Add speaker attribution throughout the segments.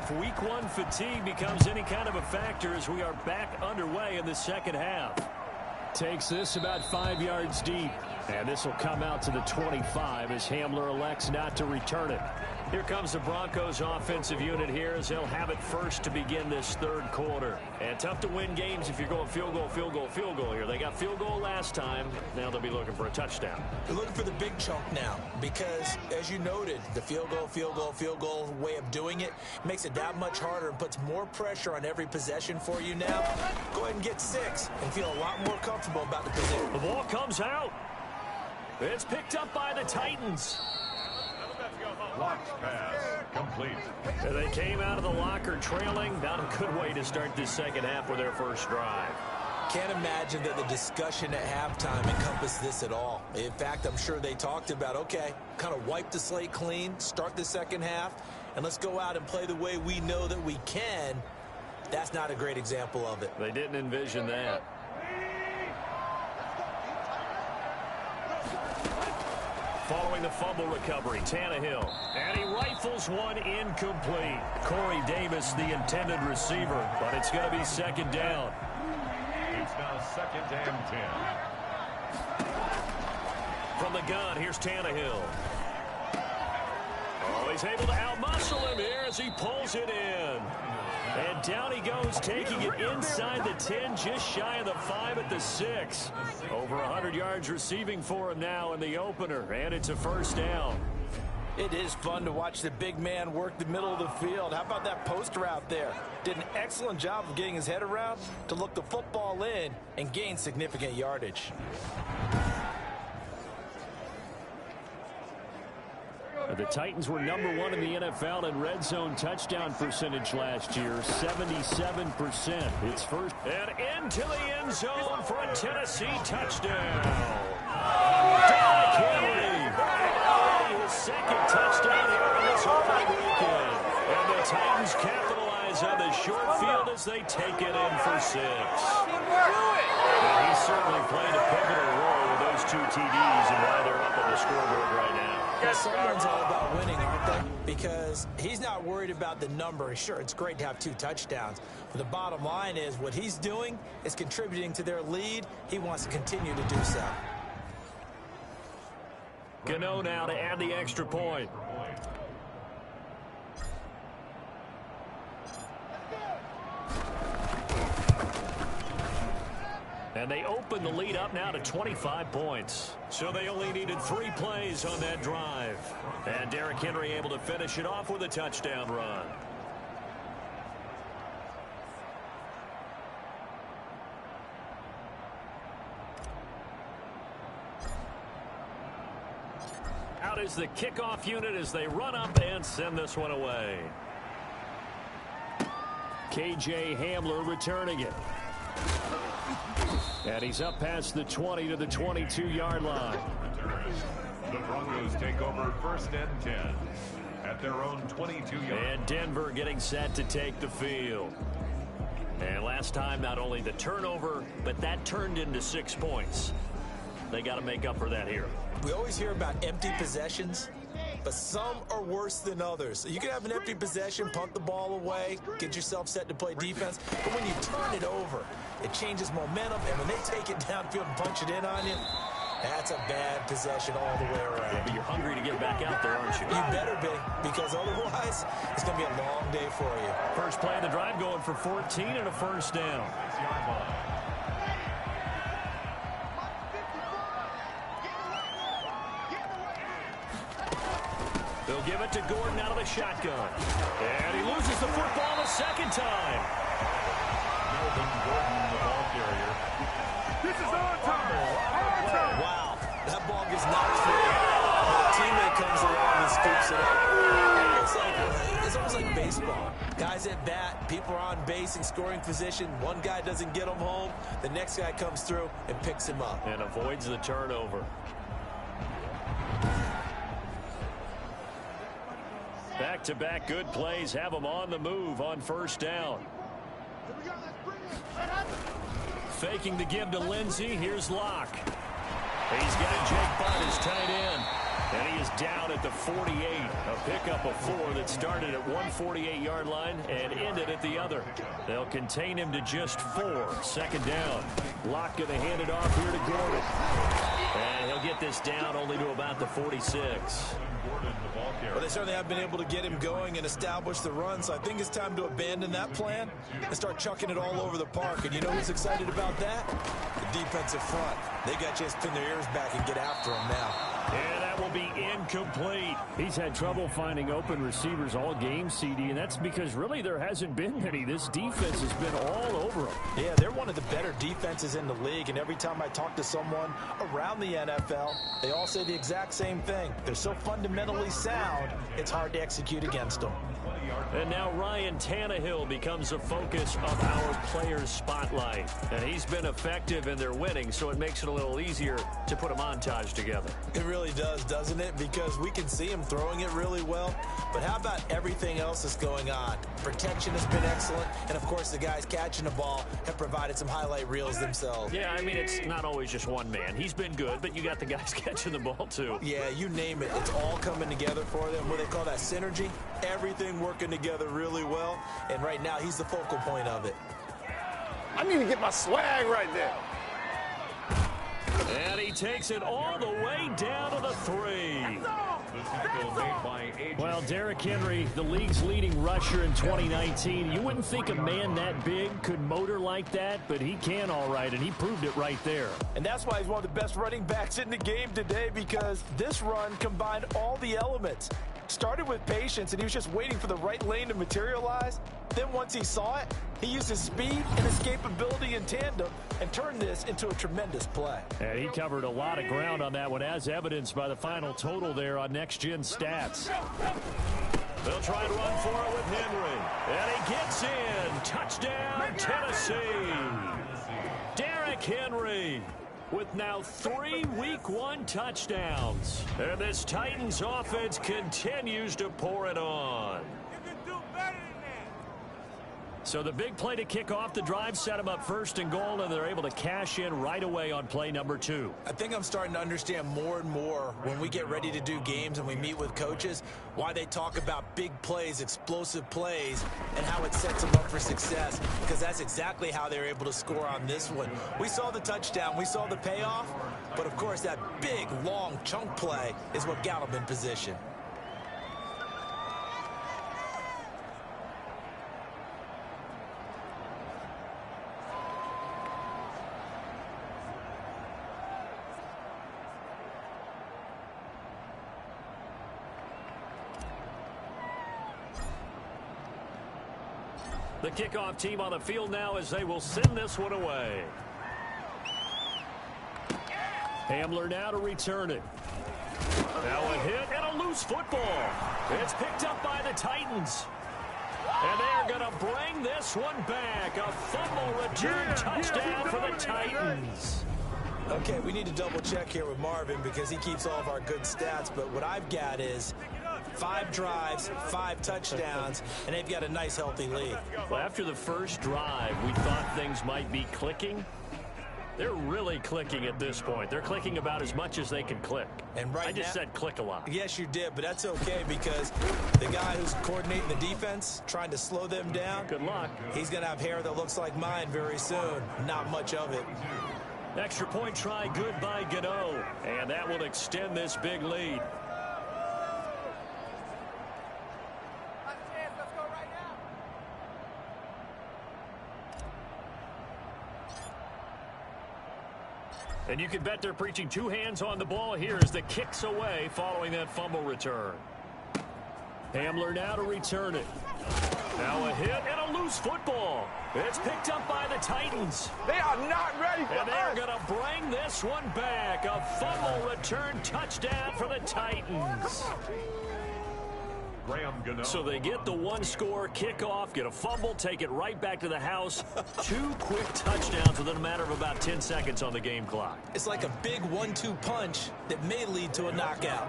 Speaker 1: if week one fatigue becomes any kind of a factor as we are back underway in the second half. Takes this about 5 yards deep. And this will come out to the 25 as Hamler elects not to return it. Here comes the Broncos offensive unit here as they'll have it first to begin this third quarter. And tough to win games if you're going field goal, field goal, field goal here. They got field goal last time. Now they'll be looking for a touchdown.
Speaker 2: They're looking for the big chunk now because, as you noted, the field goal, field goal, field goal way of doing it makes it that much harder and puts more pressure on every possession for you now. Go ahead and get 6 and feel a lot more comfortable about the position.
Speaker 1: The ball comes out. It's picked up by the Titans.
Speaker 3: Blocked pass complete.
Speaker 1: And they came out of the locker trailing. Not a good way to start this second half with their first drive.
Speaker 2: Can't imagine that the discussion at halftime encompassed this at all. In fact, I'm sure they talked about, okay, kind of wipe the slate clean, start the second half, and let's go out and play the way we know that we can. That's not a great example of it.
Speaker 1: They didn't envision that. Following the fumble recovery, Tannehill. And he rifles one incomplete. Corey Davis, the intended receiver, but it's going to be second down.
Speaker 3: It's now 2nd and 10.
Speaker 1: From the gun, here's Tannehill. Oh, he's able to outmuscle him here as he pulls it in. And down he goes, taking it inside the 10, just shy of the 5 at the 6. Over 100 yards receiving for him now in the opener, and it's a first down.
Speaker 2: It is fun to watch the big man work the middle of the field. How about that post route there? Did an excellent job of getting his head around to look the football in and gain significant yardage.
Speaker 1: The Titans were #1 in the NFL in red zone touchdown percentage last year, 77%. It's first and into the end zone for a Tennessee touchdown. Derrick Henry, his second touchdown here in this opening weekend. And the Titans capitalize on the short field as they take it in for 6. And he certainly played a pivotal role with those 2 TDs and why they're up on the scoreboard right now.
Speaker 2: Someone's all about winning, aren't they? Because he's not worried about the number. Sure, it's great to have 2 touchdowns. But the bottom line is what he's doing is contributing to their lead. He wants to continue to do so.
Speaker 1: Gano now to add the extra point. And they open the lead up now to 25 points. So they only needed 3 plays on that drive. And Derrick Henry able to finish it off with a touchdown run. Out is the kickoff unit as they run up and send this one away. KJ Hamler returning it. And he's up past the 20 to the 22-yard line.
Speaker 3: The Broncos take over 1st and 10 at their own 22-yard.
Speaker 1: And Denver getting set to take the field. And last time, not only the turnover, but that turned into 6 points. They got to make up for that here.
Speaker 2: We always hear about empty possessions, but some are worse than others. You can have an empty possession, punt the ball away, get yourself set to play defense, but when you turn it over, it changes momentum, and when they take it downfield and punch it in on you, that's a bad possession all the way around.
Speaker 1: Yeah, but you're hungry to get back out there, aren't you?
Speaker 2: You better be, because otherwise, it's going to be a long day for you.
Speaker 1: First play of the drive going for 14 and a first down. They'll give it to Gordon out of the shotgun. And he loses the football the second time.
Speaker 3: Melvin Gordon, the ball carrier.
Speaker 4: This is on time.
Speaker 2: Wow, that ball gets knocked free. The teammate comes along and scoops it up. It's almost like baseball. Guys at bat, people are on base in scoring position. One guy doesn't get him home. The next guy comes through and picks him up.
Speaker 1: And avoids the turnover. Back-to-back good plays have them on the move on first down. Faking the give to Lindsey. Here's Locke. He's got Jake Butt, his tight end. And he is down at the 48. A pickup of 4 that started at one 48-yard line and ended at the other. They'll contain him to just 4. Second down. Locke going to hand it off here to Gordon. And he'll get this down only to about the 46.
Speaker 2: Well, they certainly have been able to get him going and establish the run, so I think it's time to abandon that plan and start chucking it all over the park. And you know who's excited about that? The defensive front. They got to just pin their ears back and get after him now.
Speaker 1: And that will be incomplete. He's had trouble finding open receivers all game, CD, and that's because really there hasn't been many. This defense has been all over them.
Speaker 2: Yeah, they're one of the better defenses in the league, and every time I talk to someone around the NFL, they all say the exact same thing. They're so fundamentally sound, it's hard to execute against them.
Speaker 1: And now Ryan Tannehill becomes the focus of our players' spotlight. And he's been effective in their winning, so it makes it a little easier to put a montage together.
Speaker 2: It really does, doesn't it? Because we can see him throwing it really well. But how about everything else that's going on? Protection has been excellent. And, of course, the guys catching the ball have provided some highlight reels themselves.
Speaker 1: Yeah, I mean, it's not always just one man. He's been good, but you got the guys catching the ball, too.
Speaker 2: Yeah, you name it. It's all coming together for them. What they call that synergy. Everything working together really well. And right now, he's the focal point of it.
Speaker 5: I need to get my swag right there.
Speaker 1: And he takes it all the way down to the 3. Well, Derrick Henry, the league's leading rusher in 2019. You wouldn't think a man that big could motor like that, but he can all right, and he proved it right there.
Speaker 2: And that's why he's one of the best running backs in the game today, because this run combined all the elements. Started with patience, and he was just waiting for the right lane to materialize. Then once he saw it, he used his speed and escapability in tandem and turned this into a tremendous play.
Speaker 1: And he covered a lot of ground on that one, as evidenced by the final total there on Next Gen Stats. They'll try and run for it with Henry. And he gets in. Touchdown, Tennessee. Derrick Henry with now 3 Week 1 touchdowns. And this Titans offense continues to pour it on. So the big play to kick off the drive set them up first and goal, and they're able to cash in right away on play number 2.
Speaker 2: I think I'm starting to understand more and more when we get ready to do games and we meet with coaches why they talk about big plays, explosive plays, and how it sets them up for success, because that's exactly how they're able to score on this one. We saw the touchdown, we saw the payoff, but of course that big, long chunk play is what got them in position.
Speaker 1: The kickoff team on the field now as they will send this one away. Hamler now to return it. Now a hit and a loose football. It's picked up by the Titans. And they're going to bring this one back. A fumble return touchdown for the Titans.
Speaker 2: Okay, we need to double check here with Marvin because he keeps all of our good stats, but what I've got is 5 drives, 5 touchdowns, and they've got a nice, healthy lead.
Speaker 1: Well, after the first drive, we thought things might be clicking. They're really clicking at this point. They're clicking about as much as they can click.
Speaker 2: And right
Speaker 1: I just
Speaker 2: now,
Speaker 1: said click a lot.
Speaker 2: Yes, you did, but that's okay because the guy who's coordinating the defense, trying to slow them down,
Speaker 1: Good luck.
Speaker 2: he's going to have hair that looks like mine very soon. Not much of it.
Speaker 1: Extra point try good by Gano. And that will extend this big lead. And you can bet they're preaching 2 hands on the ball here as the kick's away following that fumble return. Hamler now to return it. Now a hit and a loose football. It's picked up by the Titans.
Speaker 5: They are not ready for
Speaker 1: And they're
Speaker 5: us.
Speaker 1: going to bring this one back. A fumble return touchdown for the Titans. So they get the 1-score kickoff, get a fumble, take it right back to the house. 2 quick touchdowns within a matter of about 10 seconds on the game clock.
Speaker 2: It's like a big 1-2 punch that may lead to a knockout.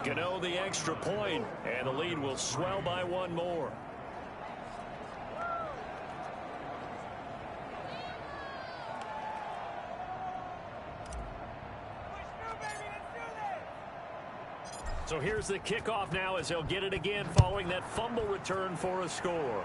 Speaker 1: Gano the extra point, and the lead will swell by 1 more. So here's the kickoff now as he'll get it again following that fumble return for a score.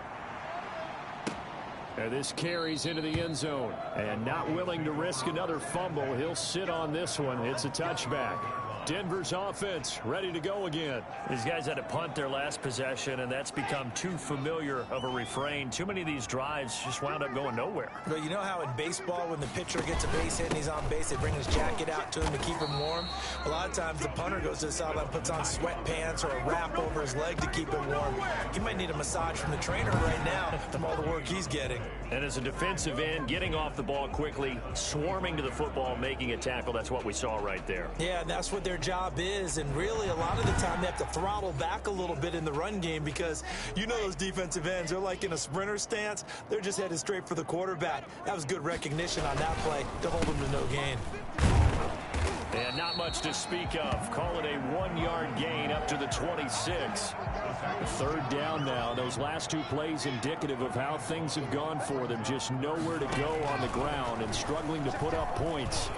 Speaker 1: And this carries into the end zone. And not willing to risk another fumble, he'll sit on this one. It's a touchback. Denver's offense ready to go again. These guys had to punt their last possession, and that's become too familiar of a refrain. Too many of these drives just wound up going nowhere.
Speaker 2: But you know how in baseball, when the pitcher gets a base hit and he's on base, they bring his jacket out to him to keep him warm? A lot of times the punter goes to the sideline, puts on sweatpants or a wrap over his leg to keep him warm. He might need a massage from the trainer right now from all the work he's getting.
Speaker 1: And as a defensive end, getting off the ball quickly, swarming to the football, making a tackle, that's what we saw right there.
Speaker 2: Yeah, and that's what their job is, and really a lot of the time they have to throttle back a little bit in the run game because you know those defensive ends, they're like in a sprinter stance. They're just headed straight for the quarterback. That was good recognition on that play to hold them to no gain.
Speaker 1: And not much to speak of. Call it a 1-yard gain up to the 26. Third down now. Those last two plays indicative of how things have gone for them. Just nowhere to go on the ground and struggling to put up points.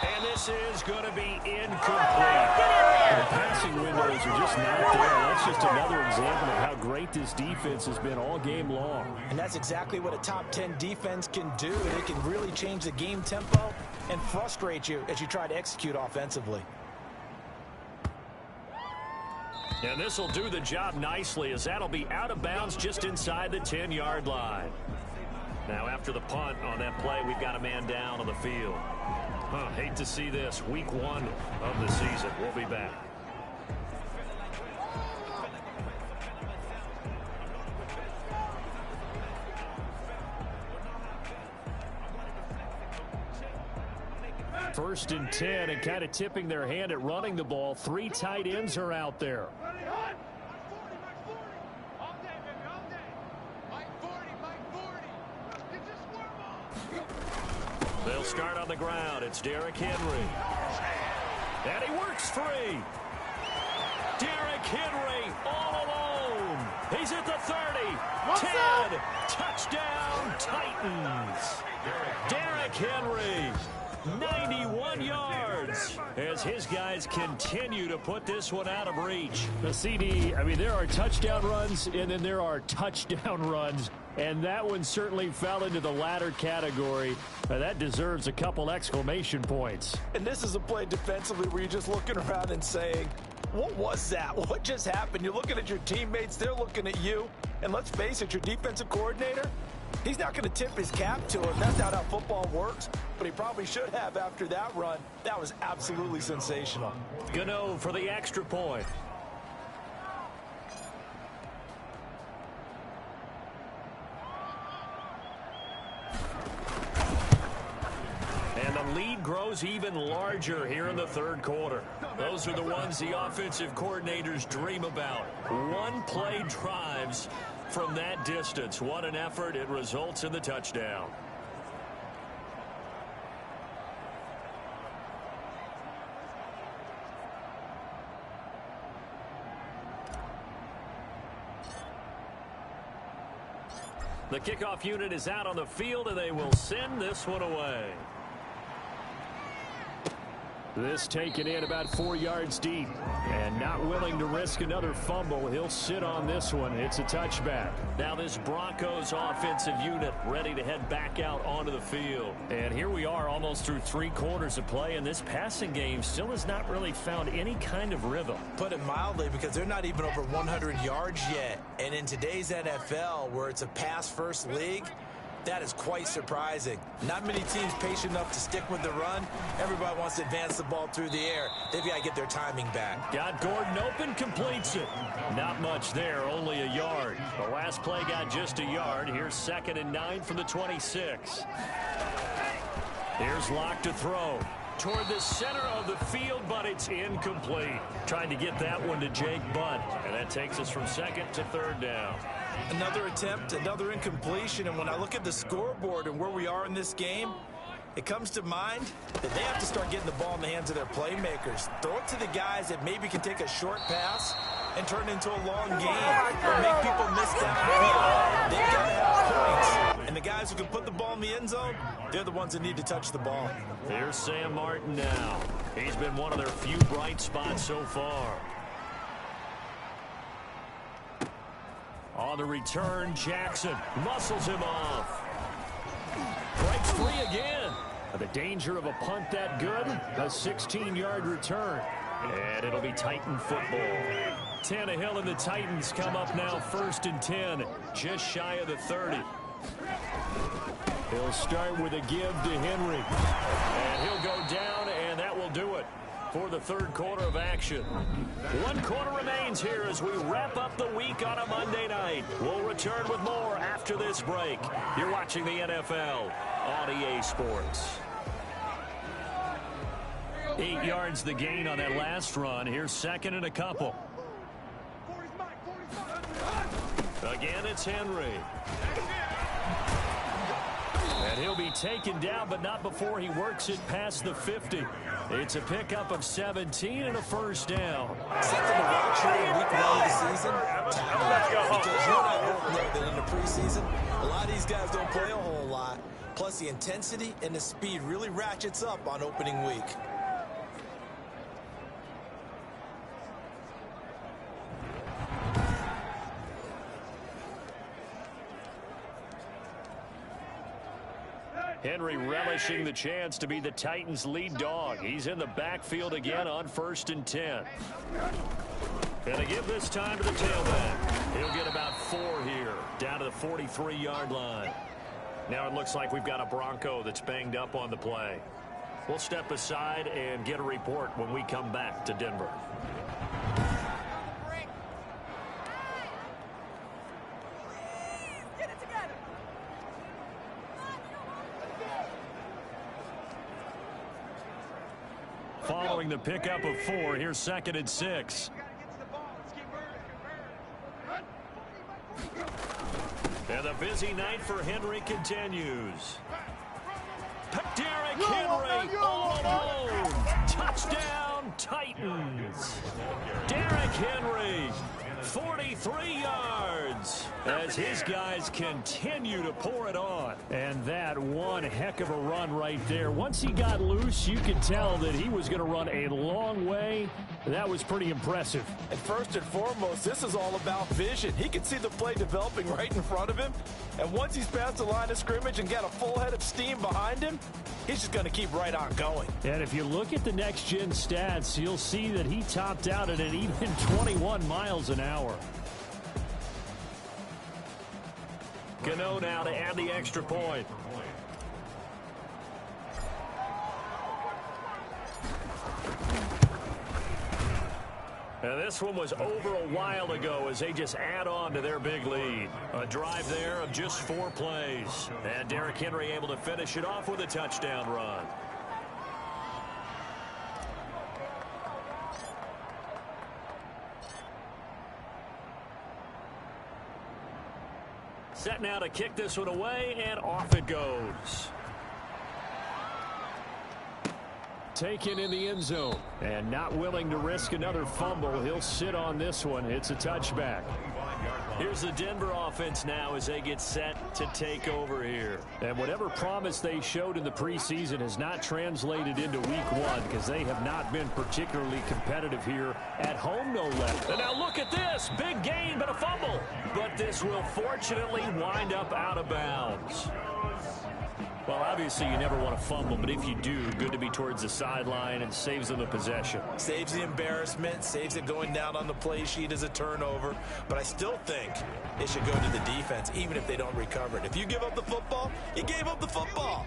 Speaker 1: And this is going to be incomplete. The passing windows are just not there. That's just another example of how great this defense has been all game long.
Speaker 2: And that's exactly what a top 10 defense can do. It can really change the game tempo and frustrate you as you try to execute offensively.
Speaker 1: And this will do the job nicely as that'll be out of bounds just inside the 10-yard line. Now after the punt on that play, we've got a man down on the field. Hate to see this. Week 1 of the season. We'll be back. First and 10, and kind of tipping their hand at running the ball. 3 tight ends are out there. They'll start on the ground. It's Derrick Henry. And he works free. Derrick Henry all alone. He's at the 30. 10. Touchdown, Titans. Derrick Henry. 91 yards as his guys continue to put this one out of reach. The CD, I mean, there are touchdown runs and then there are touchdown runs, and that one certainly fell into the latter category. That deserves a couple exclamation points.
Speaker 2: And this is a play defensively where you're just looking around and saying, what was that? What just happened? You're looking at your teammates, they're looking at you, and let's face it, your defensive coordinator, he's not going to tip his cap to him. That's not how football works, but he probably should have after that run. That was absolutely sensational.
Speaker 1: Gano for the extra point. And the lead grows even larger here in the third quarter. Those are the ones the offensive coordinators dream about. One-play drives from that distance. What an effort. It results in the touchdown. The kickoff unit is out on the field, and they will send this one away. This taken in about 4 yards deep. And not willing to risk another fumble. He'll sit on this one. It's a touchback. Now this Broncos offensive unit ready to head back out onto the field. And here we are almost through 3 quarters of play, and this passing game still has not really found any kind of rhythm.
Speaker 2: Put it mildly, because they're not even over 100 yards yet. And in today's NFL, where it's a pass-first league, that is quite surprising. Not many teams patient enough to stick with the run. Everybody wants to advance the ball through the air. They've got to get their timing back.
Speaker 1: Got Gordon open, completes it. Not much there, only a yard. The last play got just a yard. Here's 2nd and 9 from the 26. Here's Locke to throw. Toward the center of the field, but it's incomplete. Trying to get that one to Jake Butt. And that takes us from 2nd to 3rd down.
Speaker 2: Another attempt, another incompletion, and when I look at the scoreboard and where we are in this game, it comes to mind that they have to start getting the ball in the hands of their playmakers. Throw it to the guys that maybe can take a short pass and turn it into a long game or make people miss downfield. They've got to have points. And the guys who can put the ball in the end end zone, they're the ones that need to touch the ball.
Speaker 1: Here's Sam Martin now. He's been one of their few bright spots so far. On the return, Jackson muscles him off. Breaks free again. The danger of a punt that good, a 16-yard return. And it'll be Titan football. Tannehill and the Titans come up now 1st and 10, just shy of the 30. He'll start with a give to Henry. And he'll go down, and that will do it for the third quarter of action. 1 quarter remains here as we wrap up the week on a Monday night. We'll return with more after this break. You're watching the NFL on EA Sports. 8 yards the gain on that last run. Here's 2nd and a couple. Again, it's Henry. And he'll be taken down, but not before he works it past the 50. It's a pickup of 17 and a first down.
Speaker 2: Something to watch here in week 1 of the season. Because you're not more than in the preseason. A lot of these guys don't play a whole lot. Plus, the intensity and the speed really ratchets up on opening week.
Speaker 1: Henry relishing the chance to be the Titans' lead dog. He's in the backfield again on 1st and 10. And to give this time to the tailback. He'll get about 4 here, down to the 43-yard line. Now it looks like we've got a Bronco that's banged up on the play. We'll step aside and get a report when we come back to Denver. Following the pickup of 4, here's 2nd and 6. And the busy night for Henry continues. Derrick Henry all alone. Touchdown, Titans. Derrick Henry, 43 yards, as his guys continue to pour it on. And that one heck of a run right there. Once he got loose, you could tell that he was going to run a long way. That was pretty impressive.
Speaker 2: And first and foremost, this is all about vision. He can see the play developing right in front of him. And once he's past the line of scrimmage and got a full head of steam behind him, he's just going to keep right on going.
Speaker 1: And if you look at the next-gen stats, you'll see that he topped out at an even 21 miles an hour. Gano now to add the extra point. And this one was over a while ago as they just add on to their big lead. A drive there of just 4 plays. And Derrick Henry able to finish it off with a touchdown run. Set now to kick this one away, and off it goes. Taken in the end zone, and not willing to risk another fumble. He'll sit on this one. It's a touchback. Here's the Denver offense now as they get set to take over here. And whatever promise they showed in the preseason has not translated into week 1 because they have not been particularly competitive here at home, no less. And now look at this. Big gain, but a fumble. But this will fortunately wind up out of bounds. Well, obviously you never want to fumble, but if you do, good to be towards the sideline and saves them the possession.
Speaker 2: Saves the embarrassment, saves it going down on the play sheet as a turnover. But I still think it should go to the defense, even if they don't recover it. If you give up the football, you gave up the football.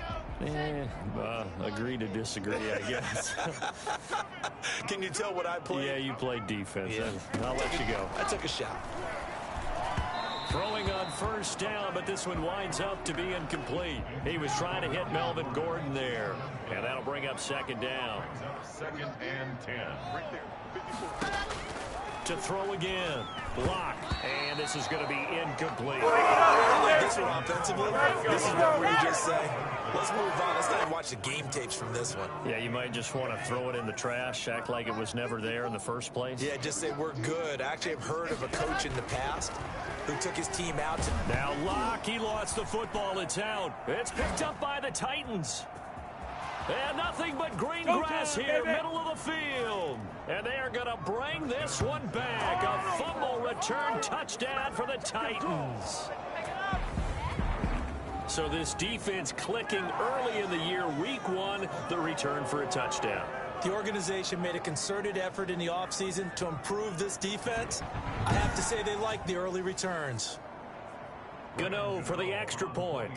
Speaker 1: Agree to disagree, I guess.
Speaker 2: Can you tell what I played?
Speaker 1: Yeah, you played defense.
Speaker 2: Yeah.
Speaker 1: I'll let you go.
Speaker 2: I took a shot.
Speaker 1: Throwing on first down, but this one winds up to be incomplete. He was trying to hit Melvin Gordon there, and that'll bring up 2nd down.
Speaker 3: 2nd and 10. Right there.
Speaker 1: To throw again. Block. And this is going to be incomplete.
Speaker 2: This this one offensively, this is where we just say, let's move on. Let's not even watch the game tapes from this one.
Speaker 1: Yeah, you might just want to throw it in the trash, act like it was never there in the first place.
Speaker 2: Yeah, just say we're good. Actually, I've heard of a coach in the past who took his team out to...
Speaker 1: Now Locke, he lost the football. It's out. It's picked up by the Titans. And nothing but green grass here, middle of the field. And they are going to bring this one back. A fumble return touchdown for the Titans. So this defense clicking early in the year, week one, the return for a touchdown.
Speaker 2: The organization made a concerted effort in the offseason to improve this defense. I have to say they like the early returns.
Speaker 1: Gano for the extra point.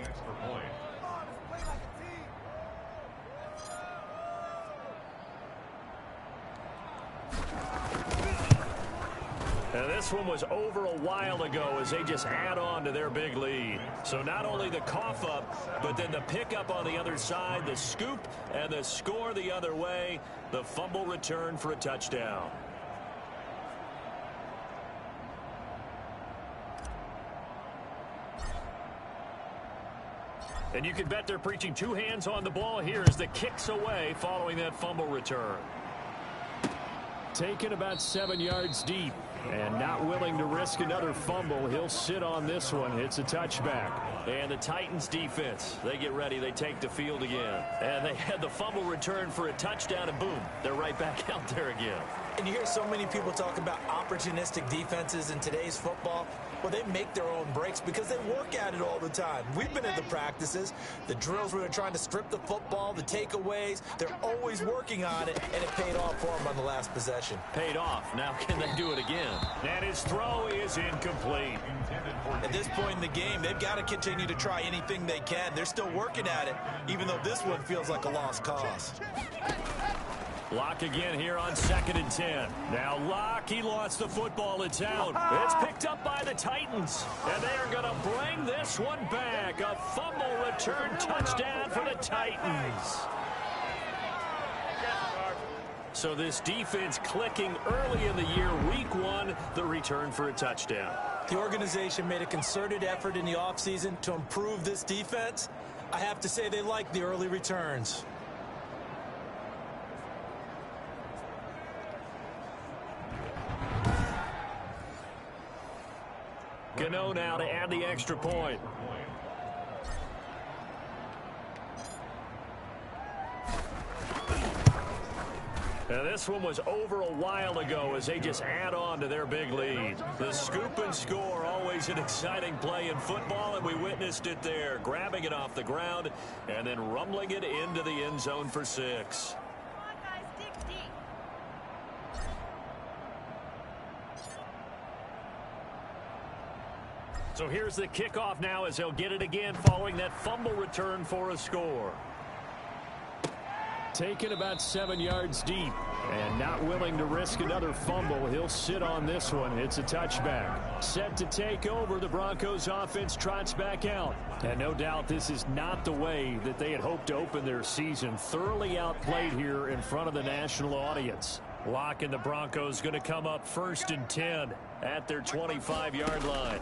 Speaker 1: And this one was over a while ago as they just add on to their big lead. So not only the cough up, but then the pickup on the other side, the scoop, and the score the other way. The fumble return for a touchdown. And you can bet they're preaching two hands on the ball here as the kicks away following that fumble return. Taken about 7 yards deep and not willing to risk another fumble. He'll sit on this one. It's a touchback. And the Titans defense, they get ready. They take the field again. And they had the fumble return for a touchdown, and boom, they're right back out there again.
Speaker 2: And you hear so many people talk about opportunistic defenses in today's football. Well, they make their own breaks because they work at it all the time. We've been at the practices, the drills where they're trying to strip the football, the takeaways. They're always working on it, and it paid off for them on the last possession.
Speaker 1: Paid off. Now can they do it again? And his throw is incomplete.
Speaker 2: At this point in the game, they've got to continue to try anything they can. They're still working at it, even though this one feels like a lost cause.
Speaker 1: Locke again here on 2nd and 10. Now Locke, he lost the football. It's out. It's picked up by the Titans. And they are going to bring this one back. A fumble return touchdown for the Titans. So this defense clicking early in the year, week one, the return for a touchdown.
Speaker 2: The organization made a concerted effort in the offseason to improve this defense. I have to say they like the early returns.
Speaker 1: Gano now to add the extra point. Now this one was over a while ago as they just add on to their big lead. The scoop and score, always an exciting play in football, and we witnessed it there, grabbing it off the ground and then rumbling it into the end zone for 6. So here's the kickoff now as they'll get it again following that fumble return for a score. Taken about 7 yards deep and not willing to risk another fumble. He'll sit on this one. It's a touchback. Set to take over. The Broncos offense trots back out. And no doubt this is not the way that they had hoped to open their season. Thoroughly outplayed here in front of the national audience. Locke and the Broncos going to come up 1st and 10 at their 25-yard line.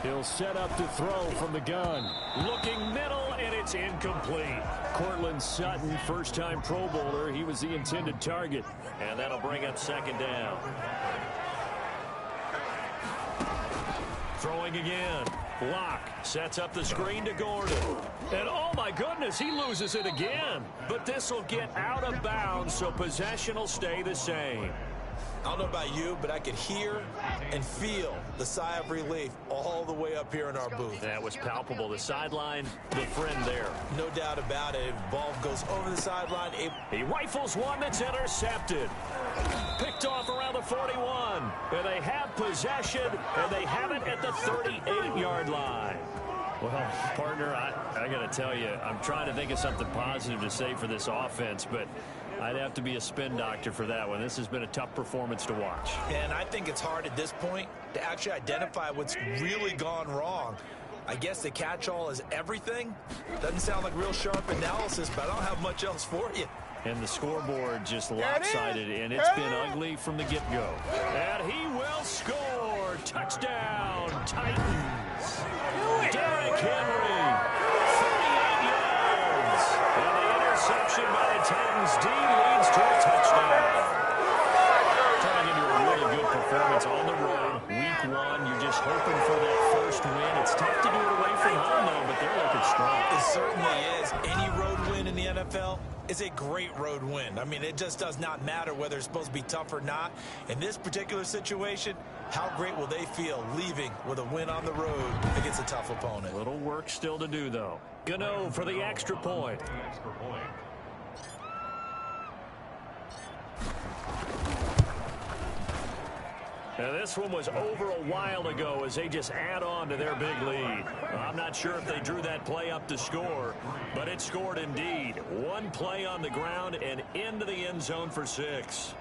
Speaker 1: He'll set up to throw from the gun. Looking middle, and it's incomplete. Cortland Sutton, first-time Pro Bowler. He was the intended target. And that'll bring up 2nd down. Throwing again. Locke sets up the screen to Gordon. And oh my goodness, he loses it again. But this will get out of bounds, so possession will stay the same.
Speaker 2: I don't know about you, but I could hear and feel the sigh of relief all the way up here in our booth.
Speaker 1: That was palpable. The sideline, the friend there.
Speaker 2: No doubt about it. Ball goes over the sideline.
Speaker 1: He rifles one that's intercepted. Picked off around the 41. And they have possession, and they have it at the 38-yard line. Well, partner, I got to tell you, I'm trying to think of something positive to say for this offense, but I'd have to be a spin doctor for that one. This has been a tough performance to watch.
Speaker 2: And I think it's hard at this point to actually identify what's really gone wrong. I guess the catch-all is everything. Doesn't sound like real sharp analysis, but I don't have much else for you.
Speaker 1: And the scoreboard just lopsided, and it's been ugly from the get-go. And he will score. Touchdown, Titans. It's tough to do it away from home, though, but they're looking strong.
Speaker 2: It certainly is. Any road win in the NFL is a great road win. I mean, it just does not matter whether it's supposed to be tough or not. In this particular situation, how great will they feel leaving with a win on the road against a tough opponent?
Speaker 1: Little work still to do, though. Gano for the extra point. Now, this one was over a while ago as they just add on to their big lead. I'm not sure if they drew that play up to score, but it scored indeed. One play on the ground and into the end zone for 6.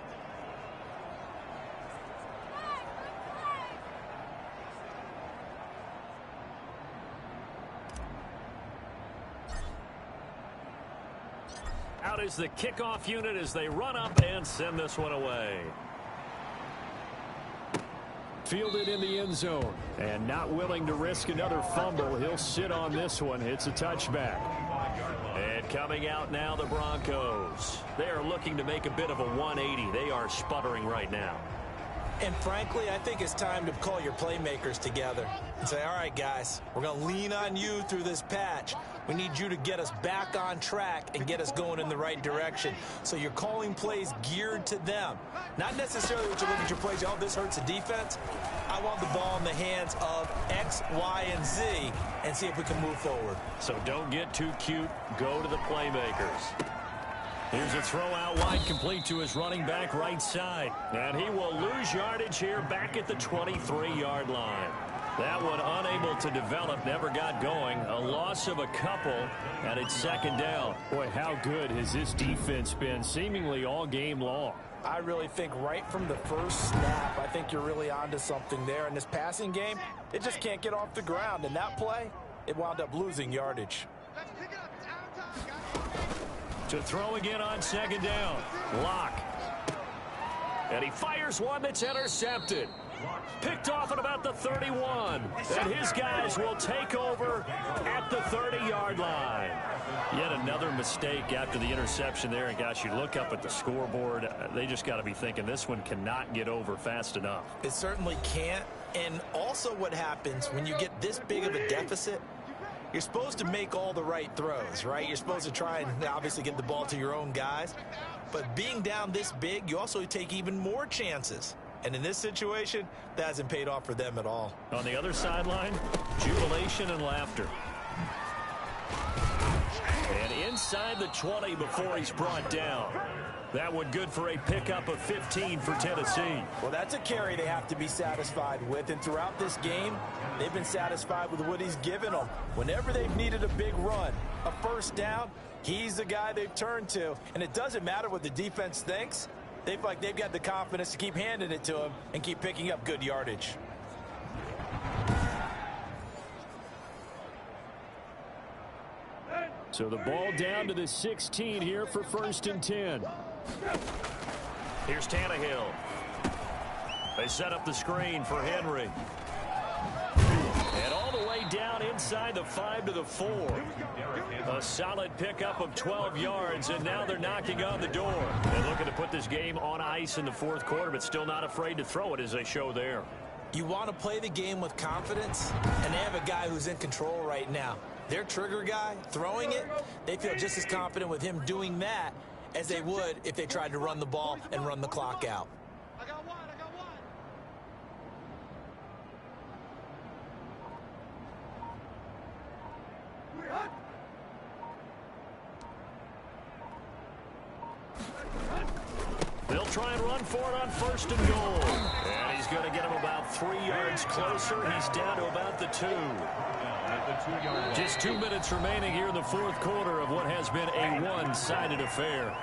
Speaker 1: Out is the kickoff unit as they run up and send this one away. Fielded in the end zone, and not willing to risk another fumble. He'll sit on this one. It's a touchback. And coming out now, the Broncos. They are looking to make a bit of a 180. They are sputtering right now.
Speaker 2: And frankly, I think it's time to call your playmakers together and say, all right, guys, we're going to lean on you through this patch. We need you to get us back on track and get us going in the right direction. So you're calling plays geared to them. Not necessarily what you look at your plays, oh, this hurts the defense. I want the ball in the hands of X, Y, and Z and see if we can move forward.
Speaker 1: So don't get too cute. Go to the playmakers. Here's a throw out wide, complete to his running back right side. And he will lose yardage here back at the 23-yard line. That one unable to develop, never got going. A loss of a couple, and it's second down. Boy, how good has this defense been seemingly all game long?
Speaker 2: I really think right from the first snap, I think you're really onto something there. In this passing game, it just can't get off the ground. And that play, it wound up losing yardage.
Speaker 1: To throw again on second down. Lock. And he fires one that's intercepted. Picked off at about the 31. And his guys will take over at the 30-yard line. Yet another mistake after the interception there. And, gosh, you look up at the scoreboard. They just got to be thinking this one cannot get over fast enough.
Speaker 2: It certainly can't. And also what happens when you get this big of a deficit, you're supposed to make all the right throws, right? You're supposed to try and obviously get the ball to your own guys. But being down this big, you also take even more chances. And in this situation, that hasn't paid off for them at all.
Speaker 1: On the other sideline, jubilation and laughter. And inside the 20 before he's brought down. That one good for a pickup of 15 for Tennessee.
Speaker 2: Well, that's a carry they have to be satisfied with. And throughout this game, they've been satisfied with what he's given them. Whenever they've needed a big run, a first down, he's the guy they've turned to. And it doesn't matter what the defense thinks. They feel like they've got the confidence to keep handing it to him and keep picking up good yardage.
Speaker 1: So the ball down to the 16 here for 1st and 10. Here's Tannehill. They set up the screen for Henry. And all the way down inside the 5 to the 4. A solid pickup of 12 yards, and now they're knocking on the door. They're looking to put this game on ice in the 4th quarter, but still not afraid to throw it as they show there.
Speaker 2: You want to play the game with confidence, and they have a guy who's in control right now. Their trigger guy, throwing it, they feel just as confident with him doing that as they would if they tried to run the ball and run the clock out.
Speaker 1: They'll try and run for it on 1st and goal. And he's going to get him about 3 yards closer. He's down to about the 2. Just 2 minutes remaining here in the 4th quarter of what has been a one-sided affair.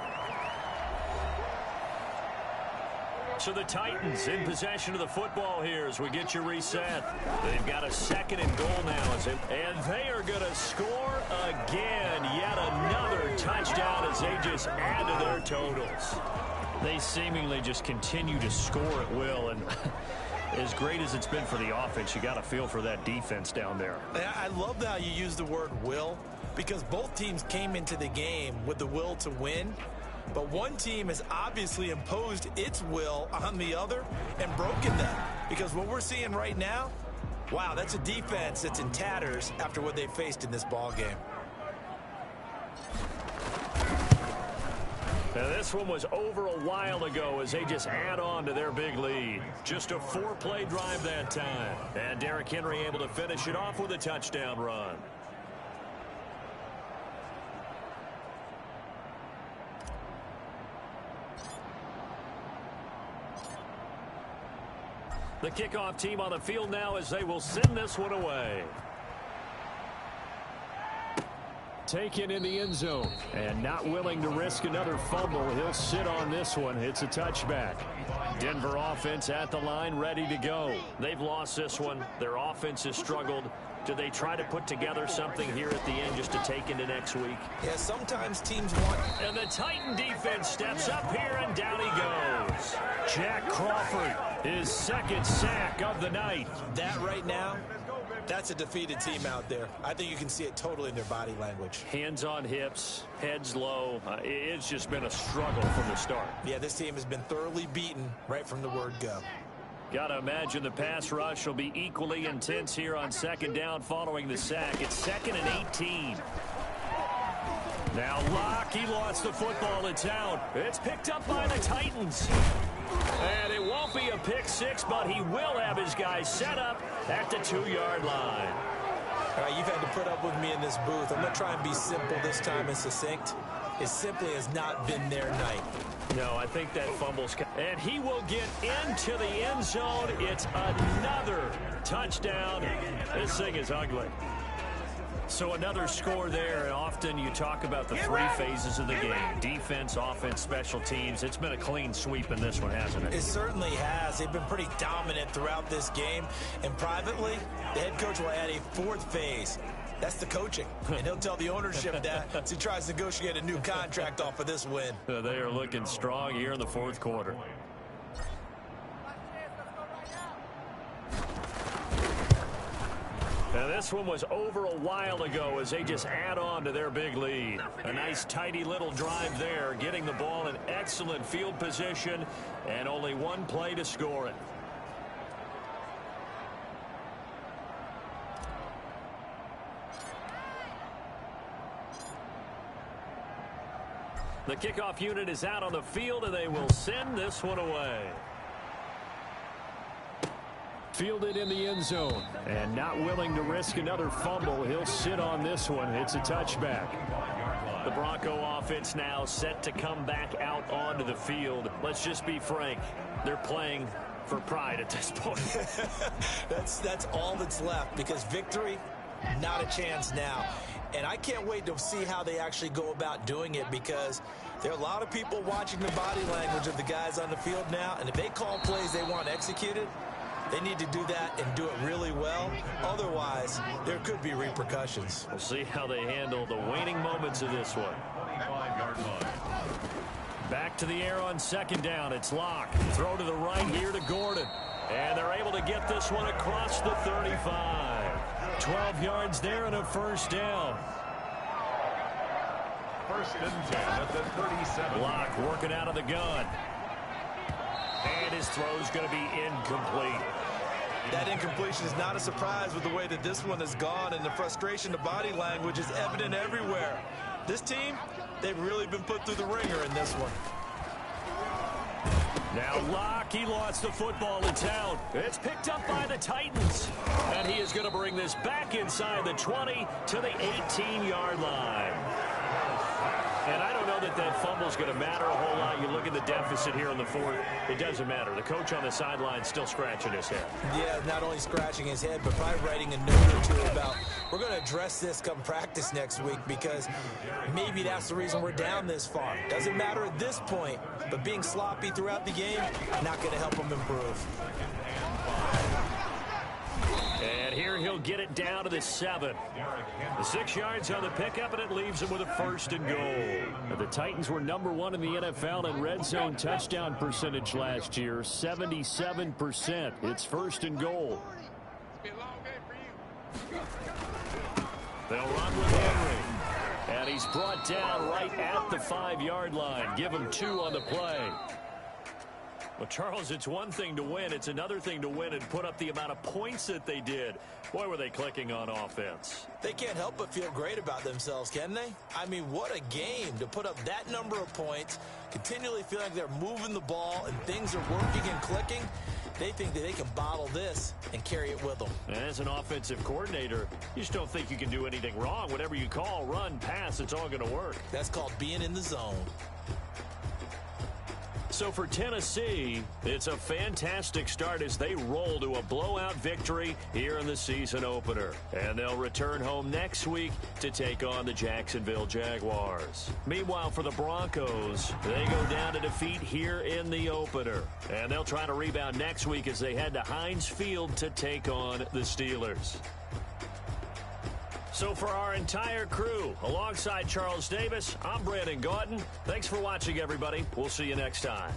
Speaker 1: So the Titans in possession of the football here as we get you reset. They've got a 2nd and goal now. And they are going to score again. Yet another touchdown as they just add to their totals. They seemingly just continue to score at will. And as great as it's been for the offense, you got to feel for that defense down there.
Speaker 2: I love how you use the word will, because both teams came into the game with the will to win. But one team has obviously imposed its will on the other and broken them. Because what we're seeing right now, Wow, that's a defense that's in tatters after what they faced in this ball game.
Speaker 1: Now this one was over a while ago as they just add on to their big lead. Just a 4-play drive that time. And Derrick Henry able to finish it off with a touchdown run. The kickoff team on the field now as they will send this one away. Taken in the end zone and not willing to risk another fumble. He'll sit on this one. It's a touchback. Denver offense at the line ready to go. They've lost this one. Their offense has struggled. Do they try to put together something here at the end just to take into next week?
Speaker 2: Yeah, sometimes teams want.
Speaker 1: And the Titan defense steps up here and down he goes. Jack Crawford, his second sack of the night.
Speaker 2: That right now, that's a defeated team out there. I think you can see it totally in their body language.
Speaker 1: Hands on hips, heads low. It's just been a struggle from the start.
Speaker 2: Yeah, this team has been thoroughly beaten right from the word go.
Speaker 1: Got to imagine the pass rush will be equally intense here on second down following the sack. It's 2nd and 18. Now Locke, he lost the football. It's out. It's picked up by the Titans. And it won't be a pick six, but he will have his guys set up at the 2-yard line.
Speaker 2: All right, you've had to put up with me in this booth. I'm going to try and be simple this time and succinct. It simply has not been their night.
Speaker 1: No, I think that fumble's... And he will get into the end zone. It's another touchdown. This thing is ugly. So another score there, and often you talk about the 3 phases of the game. Defense, offense, special teams. It's been a clean sweep in this one, hasn't it?
Speaker 2: It certainly has. They've been pretty dominant throughout this game. And privately, the head coach will add a 4th phase. That's the coaching. And he'll tell the ownership that as he tries to negotiate a new contract off of this win.
Speaker 1: They are looking strong here in the 4th quarter. Now this one was over a while ago as they just add on to their big lead. A nice tidy little drive there, getting the ball in excellent field position and only 1 play to score it. The kickoff unit is out on the field and they will send this one away. Fielded in the end zone and not willing to risk another fumble. He'll sit on this one. It's a touchback. The Bronco offense now set to come back out onto the field. Let's just be frank. They're playing for pride at this point.
Speaker 2: That's all that's left because victory, not a chance now. And I can't wait to see how they actually go about doing it because there are a lot of people watching the body language of the guys on the field now. And if they call plays they want executed, they need to do that and do it really well. Otherwise, there could be repercussions.
Speaker 1: We'll see how they handle the waning moments of this one. Back to the air on second down. It's Locke. Throw to the right here to Gordon. And they're able to get this one across the 35. 12 yards there and a first down.
Speaker 3: 1st and 10 at the 37.
Speaker 1: Locke working out of the gun. And his throw's going to be incomplete.
Speaker 2: That incompletion is not a surprise with the way that this one has gone, and the frustration, the body language is evident everywhere. This team, they've really been put through the ringer in this one.
Speaker 1: Now Locke, he lost the football. It's out. It's picked up by the Titans. And he is going to bring this back inside the 20 to the 18-yard line. And I don't know that fumble's going to matter a whole lot. You look at the deficit here in the 4th. It doesn't matter. The coach on the sideline still scratching his head.
Speaker 2: Yeah, not only scratching his head, but probably writing a note or two about we're going to address this come practice next week because maybe that's the reason we're down this far. Doesn't matter at this point, but being sloppy throughout the game, not going to help him improve.
Speaker 1: And here he'll get it down to the 7. The 6 yards on the pickup, and it leaves him with a 1st and goal. The Titans were #1 in the NFL in red zone touchdown percentage last year, 77%. It's 1st and goal. They'll run with Henry. And he's brought down right at the 5-yard line. Give him 2 on the play. Well, Charles, it's one thing to win. It's another thing to win and put up the amount of points that they did. Boy, were they clicking on offense.
Speaker 2: They can't help but feel great about themselves, can they? I mean, what a game to put up that number of points, continually feel like they're moving the ball and things are working and clicking. They think that they can bottle this and carry it with them.
Speaker 1: And as an offensive coordinator, you just don't think you can do anything wrong. Whatever you call, run, pass, it's all going to work.
Speaker 2: That's called being in the zone.
Speaker 1: So for Tennessee, it's a fantastic start as they roll to a blowout victory here in the season opener. And they'll return home next week to take on the Jacksonville Jaguars. Meanwhile, for the Broncos, they go down to defeat here in the opener. And they'll try to rebound next week as they head to Heinz Field to take on the Steelers. So for our entire crew, alongside Charles Davis, I'm Brandon Gautin. Thanks for watching, everybody. We'll see you next time.